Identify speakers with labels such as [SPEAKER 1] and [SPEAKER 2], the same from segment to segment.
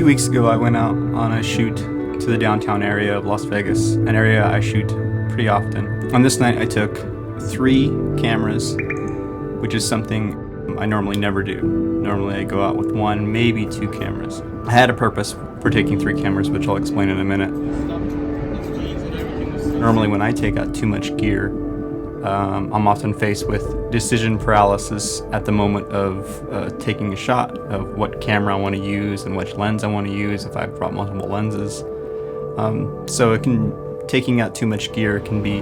[SPEAKER 1] weeks ago, I went out on a shoot to the downtown area of Las Vegas, an area I shoot pretty often. On this night, I took 3 cameras, which is something I normally never do. Normally, I go out with 1, maybe 2 cameras. I had a purpose for taking 3 cameras, which I'll explain in a minute. Normally, when I take out too much gear, I'm often faced with decision paralysis at the moment of taking a shot of what camera I want to use and which lens I want to use if I've brought multiple lenses. So taking out too much gear can be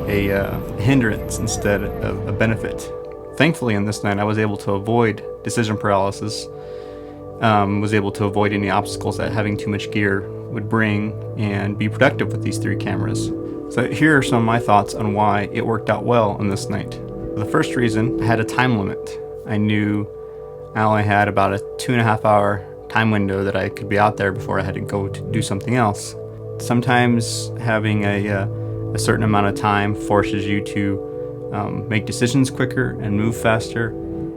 [SPEAKER 1] a hindrance instead of a benefit. Thankfully, on this night, I was able to avoid decision paralysis, was able to avoid any obstacles that having too much gear would bring, and be productive with these 3 cameras. So here are some of my thoughts on why it worked out well on this night. The first reason, I had a time limit. I knew I only had about a 2.5 hour time window that I could be out there before I had to go to do something else. Sometimes having a certain amount of time forces you to make decisions quicker and move faster.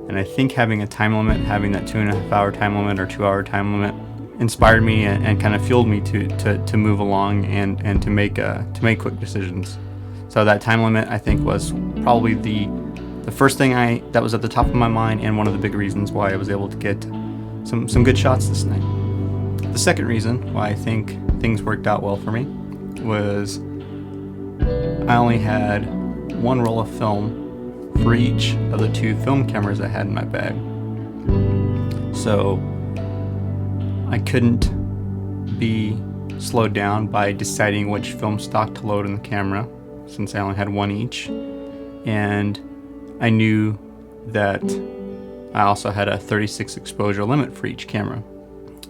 [SPEAKER 1] And I think having a time limit, having that 2.5 hour time limit or 2 hour time limit, inspired me and kind of fueled me to move along and to make quick decisions. So that time limit, I think, was probably the first thing that was at the top of my mind, and one of the big reasons why I was able to get some good shots this night. The second reason why I think things worked out well for me was I only had 1 roll of film for each of the 2 film cameras I had in my bag. So I couldn't be slowed down by deciding which film stock to load in the camera, since I only had 1 each. And I knew that I also had a 36 exposure limit for each camera.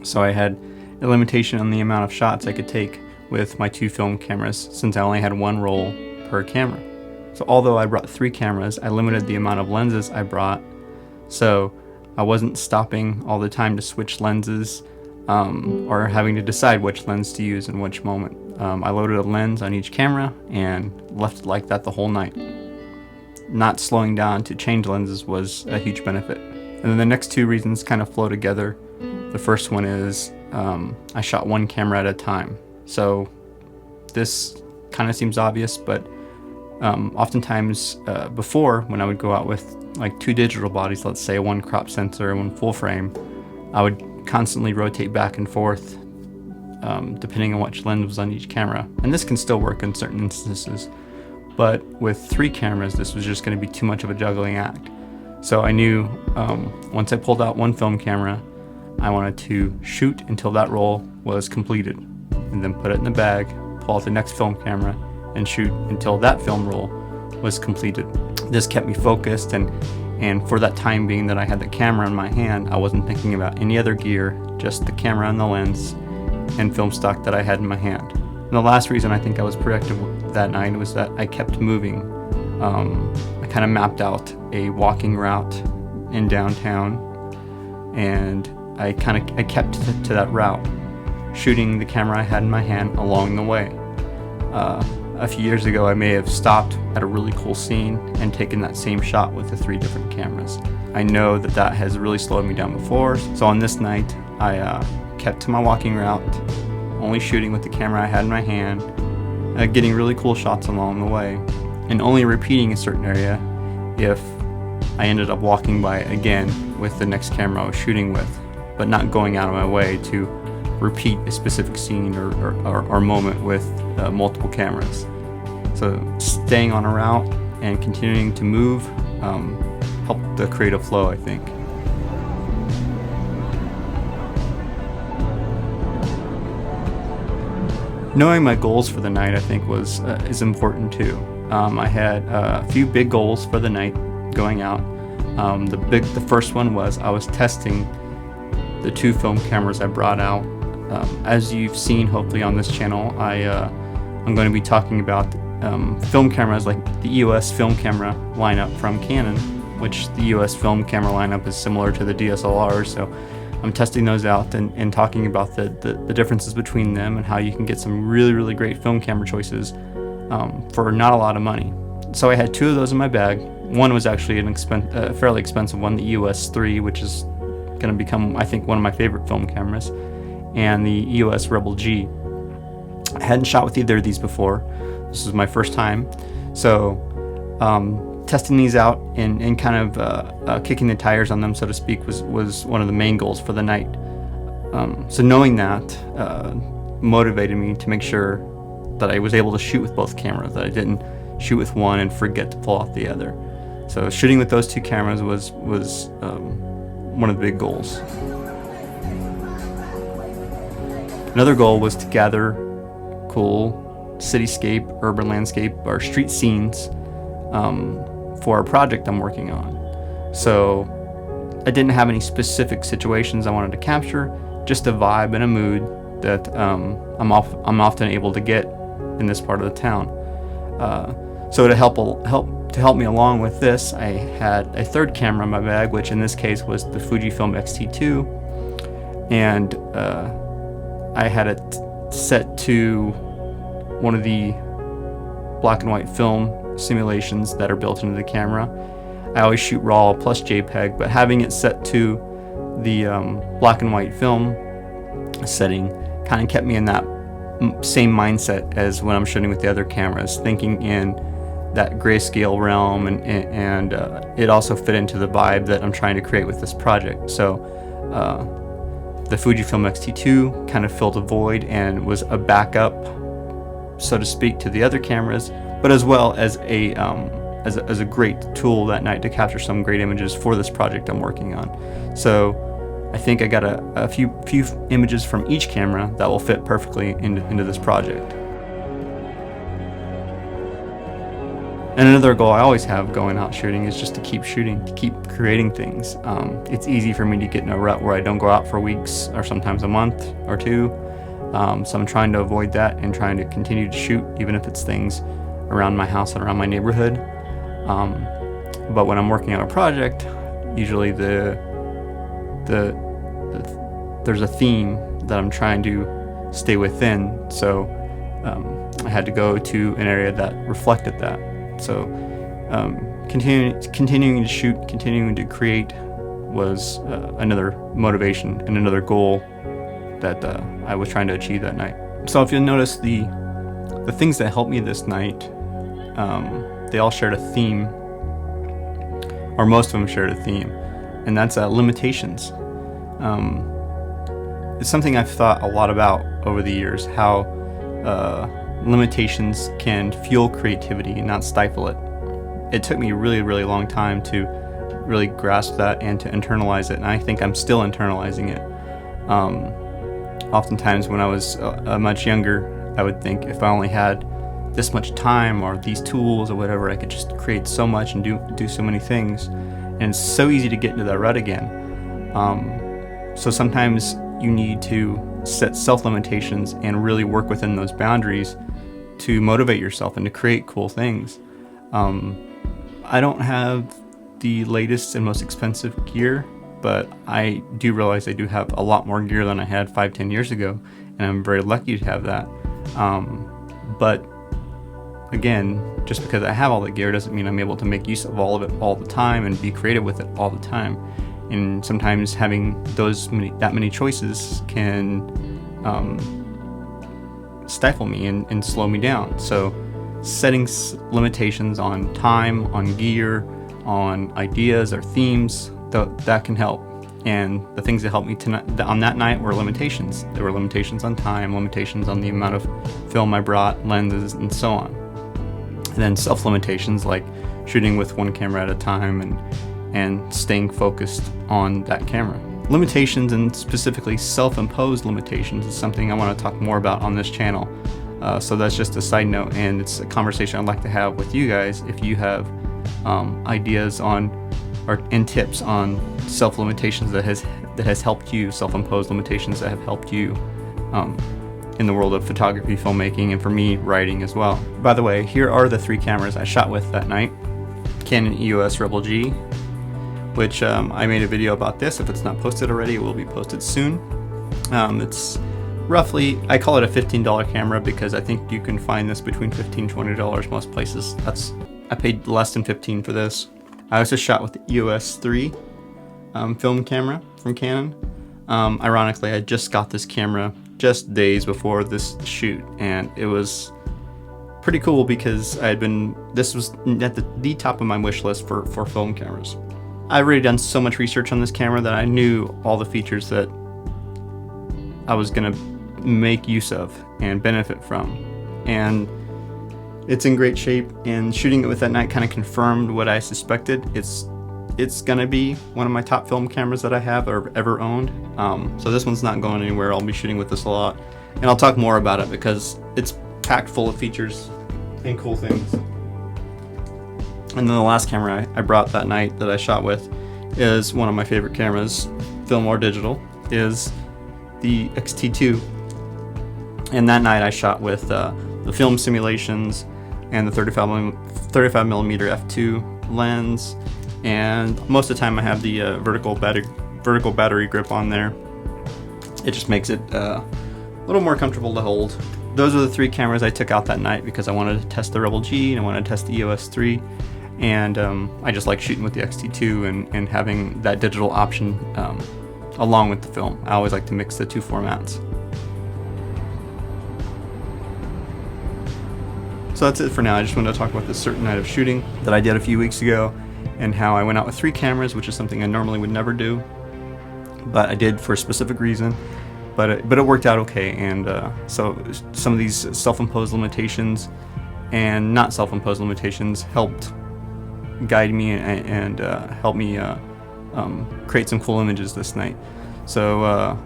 [SPEAKER 1] So I had a limitation on the amount of shots I could take with my 2 film cameras, since I only had 1 roll per camera. So although I brought 3 cameras, I limited the amount of lenses I brought, so I wasn't stopping all the time to switch lenses or having to decide which lens to use in which moment. I loaded a lens on each camera and left it like that the whole night. Not slowing down to change lenses was a huge benefit. And then the next 2 reasons kind of flow together. The first one is I shot 1 camera at a time. So this kind of seems obvious, but oftentimes before, when I would go out with like 2 digital bodies, let's say 1 crop sensor and 1 full frame, I would constantly rotate back and forth depending on which lens was on each camera. And this can still work in certain instances, but with 3 cameras, this was just going to be too much of a juggling act. So I knew once I pulled out 1 film camera, I wanted to shoot until that roll was completed, and then put it in the bag, pull out the next film camera, and shoot until that film roll was completed. This kept me focused, and for that time being that I had the camera in my hand, I wasn't thinking about any other gear, just the camera and the lens and film stock that I had in my hand. And the last reason I think I was productive that night was that I kept moving. I kind of mapped out a walking route in downtown, and I kept to that route, shooting the camera I had in my hand along the way. A few years ago, I may have stopped at a really cool scene and taken that same shot with the 3 different cameras. I know that has really slowed me down before, so on this night, I kept to my walking route, only shooting with the camera I had in my hand, getting really cool shots along the way, and only repeating a certain area if I ended up walking by again with the next camera I was shooting with, but not going out of my way to repeat a specific scene or moment with multiple cameras. So staying on a route and continuing to move helped the creative flow, I think. Knowing my goals for the night, I think, is important too. I had a few big goals for the night going out. The first one was I was testing the 2 film cameras I brought out. As you've seen hopefully on this channel, I'm going to be talking about film cameras like the EOS film camera lineup from Canon, which the EOS film camera lineup is similar to the DSLR, so I'm testing those out and talking about the differences between them and how you can get some really great film camera choices for not a lot of money. So I had 2 of those in my bag. One was actually a fairly expensive one, the EOS 3, which is going to become, I think, one of my favorite film cameras. and the EOS Rebel G. I hadn't shot with either of these before. This was my first time. So testing these out and kind of kicking the tires on them, so to speak, was one of the main goals for the night. So knowing that motivated me to make sure that I was able to shoot with both cameras, that I didn't shoot with one and forget to pull off the other. So shooting with those two cameras was one of the big goals. Another goal was to gather cool cityscape, urban landscape, or street scenes for a project I'm working on. So I didn't have any specific situations I wanted to capture, just a vibe and a mood that I'm often able to get in this part of the town. So to help me along with this, I had a third camera in my bag, which in this case was the Fujifilm X-T2, and I had it set to one of the black and white film simulations that are built into the camera. I always shoot RAW plus JPEG, but having it set to the black and white film setting kind of kept me in that same mindset as when I'm shooting with the other cameras, thinking in that grayscale realm, and it also fit into the vibe that I'm trying to create with this project. So the Fujifilm X-T2 kind of filled a void and was a backup, so to speak, to the other cameras, but as well as a great tool that night to capture some great images for this project I'm working on. So I think I got a few images from each camera that will fit perfectly into this project. And another goal I always have going out shooting is just to keep shooting, to keep creating things. It's easy for me to get in a rut where I don't go out for weeks or sometimes a month or two. So I'm trying to avoid that and trying to continue to shoot, even if it's things around my house and around my neighborhood. But when I'm working on a project, usually there's a theme that I'm trying to stay within. So I had to go to an area that reflected that. So continuing to shoot, continuing to create was another motivation and another goal that I was trying to achieve that night. So if you'll notice, the things that helped me this night, they all shared a theme, or most of them shared a theme, and that's limitations. It's something I've thought a lot about over the years, how limitations can fuel creativity and not stifle it. It took me a really, really long time to really grasp that and to internalize it, and I think I'm still internalizing it. Oftentimes when I was much younger, I would think if I only had this much time or these tools or whatever, I could just create so much and do so many things. And it's so easy to get into that rut again. So sometimes you need to set self-limitations and really work within those boundaries to motivate yourself and to create cool things. I don't have the latest and most expensive gear, but I do realize I do have a lot more gear than I had 5-10 years ago, and I'm very lucky to have that. But again, just because I have all the gear doesn't mean I'm able to make use of all of it all the time and be creative with it all the time. And sometimes having that many choices can stifle me and slow me down. So setting limitations on time, on gear, on ideas or themes, that can help. And the things that helped me on that night were limitations. There were limitations on time, limitations on the amount of film I brought, lenses, and so on. And then self-limitations like shooting with one camera at a time and staying focused on that camera. Limitations, and specifically self-imposed limitations, is something I want to talk more about on this channel. So that's just a side note, and it's a conversation I'd like to have with you guys if you have ideas and tips on self-limitations that has helped you, self-imposed limitations that have helped you in the world of photography, filmmaking, and for me, writing as well. By the way, here are the 3 cameras I shot with that night. Canon EOS Rebel G, which I made a video about this. If it's not posted already, it will be posted soon. It's roughly, I call it a $15 camera because I think you can find this between $15-$20 most places. I paid less than $15 for this. I also shot with the EOS 3 film camera from Canon. Ironically, I just got this camera just days before this shoot, and it was pretty cool because this was at the top of my wish list for film cameras. I've already done so much research on this camera that I knew all the features that I was gonna make use of and benefit from, and it's in great shape, and shooting it with that night kind of confirmed what I suspected. It's gonna be one of my top film cameras that I have or ever owned. So this one's not going anywhere. I'll be shooting with this a lot, and I'll talk more about it because it's packed full of features and cool things. And then the last camera I brought that night that I shot with is one of my favorite cameras, film or digital, is the X-T2. And that night I shot with the film simulations and the 35mm f2 lens, and most of the time I have the vertical battery grip on there. It just makes it a little more comfortable to hold. Those are the 3 cameras I took out that night because I wanted to test the Rebel G and I wanted to test the EOS 3, and I just like shooting with the X-T2 and having that digital option along with the film. I always like to mix the 2 formats. So that's it for now. I just wanted to talk about this certain night of shooting that I did a few weeks ago, and how I went out with 3 cameras, which is something I normally would never do, but I did for a specific reason. But it worked out okay, and so some of these self-imposed limitations and not self-imposed limitations helped guide me and help me create some cool images this night. So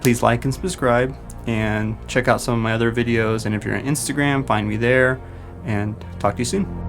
[SPEAKER 1] please like and subscribe, and check out some of my other videos, and if you're on Instagram, find me there, and talk to you soon.